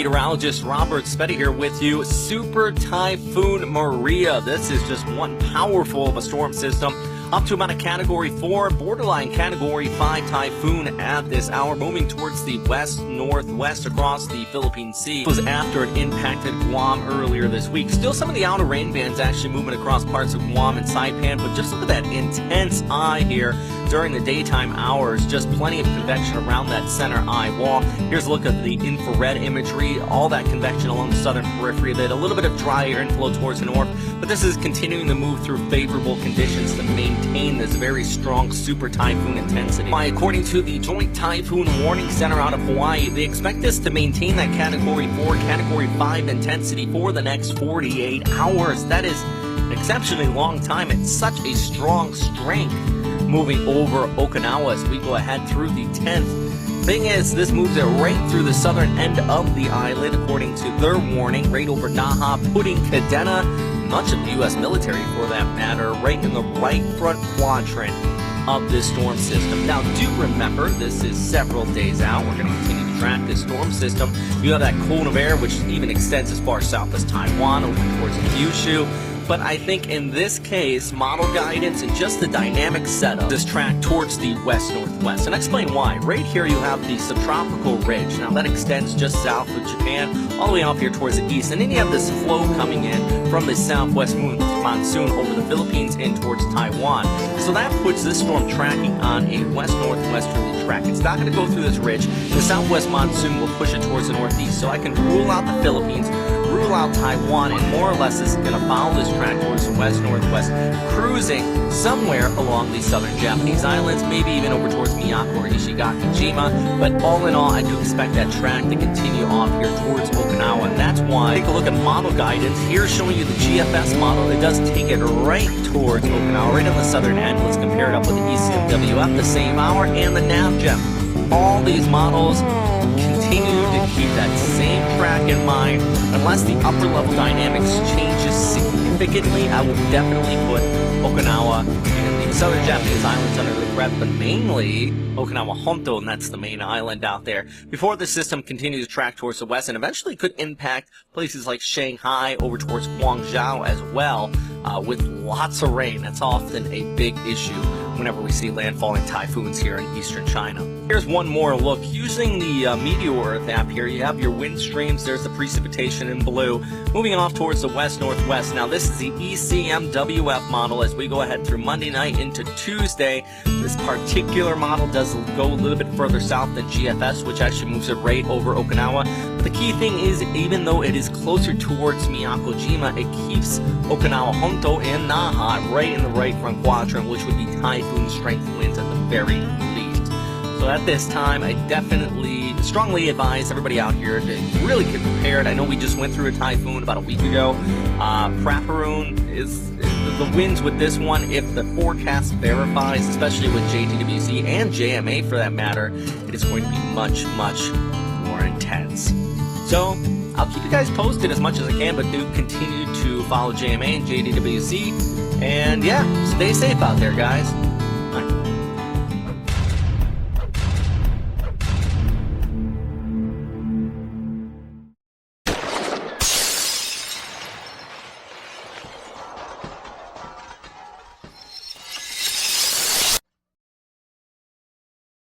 Meteorologist Robert Spetty here with you. Super Typhoon Maria. This is just one powerful of a storm system. Up to about a Category 4, borderline Category 5 typhoon at this hour, moving towards the west-northwest across the Philippine Sea. It was after it impacted Guam earlier this week. Still some of the outer rain bands actually moving across parts of Guam and Saipan, but just look at that intense eye here during the daytime hours. Just plenty of convection around that center eye wall. Here's a look at the infrared imagery. All that convection along the southern periphery. That a little bit of dry air inflow towards the north, but this is continuing to move through favorable conditions to maintain this very strong super typhoon intensity. According to the Joint Typhoon Warning Center out of Hawaii, they expect this to maintain that Category 4, Category 5 intensity for the next 48 hours. That is an exceptionally long time. It's such a strong strength moving over Okinawa as we go ahead through the 10th. Thing is, this moves it right through the southern end of the island, according to their warning, right over Naha, putting Kadena, much of the U.S. military for that matter, right in the right front quadrant of this storm system. Now, do remember, this is several days out. We're going to continue to track this storm system. You have that cone of air, which even extends as far south as Taiwan, over towards Kyushu. But I think in this case, model guidance and just the dynamic setup, this track towards the west-northwest. And I'll explain why. Right here you have the subtropical ridge. Now that extends just south of Japan, all the way off here towards the east. And then you have this flow coming in from the southwest monsoon over the Philippines in towards Taiwan. So that puts this storm tracking on a west-northwesterly track. It's not going to go through this ridge. The southwest monsoon will push it towards the northeast. So I can rule out the Philippines, rule out Taiwan, and more or less is going to follow this track towards the west-northwest, cruising somewhere along the southern Japanese islands, maybe even over towards Miyako or Ishigaki-jima. But all in all, I do expect that track to continue off here towards Okinawa, and that's why take a look at model guidance. Here showing you the GFS model. It does take it right towards Okinawa, right on the southern end. Let's compare it up with the ECMWF, the same hour, and the NAVGEM. All these models continue to keep that same track in mind. Unless the upper level dynamics changes significantly, I will definitely put Okinawa and the southern Japanese islands under the threat, but mainly Okinawa Honto, and that's the main island out there, before the system continues to track towards the west and eventually could impact places like Shanghai over towards Guangzhou as well, with lots of rain. That's often a big issue whenever we see landfalling typhoons here in eastern China. Here's one more look. Using the Meteor Earth app here, you have your wind streams. There's the precipitation in blue. Moving off towards the west-northwest. Now, this is the ECMWF model as we go ahead through Monday night into Tuesday. This particular model does go a little bit further south than GFS, which actually moves it right over Okinawa. But the key thing is, even though it is closer towards Miyako-jima, it keeps Okinawa Honto and Naha right in the right front quadrant, which would be typhoon strength winds at the very least. So at this time, I definitely strongly advise everybody out here to really get prepared. I know we just went through a typhoon about a week ago. Praparoon is the winds with this one, if the forecast verifies, especially with JDWC and JMA for that matter, it is going to be much, much more intense. So I'll keep you guys posted as much as I can, but do continue to follow JMA and JDWC. And yeah, stay safe out there, guys.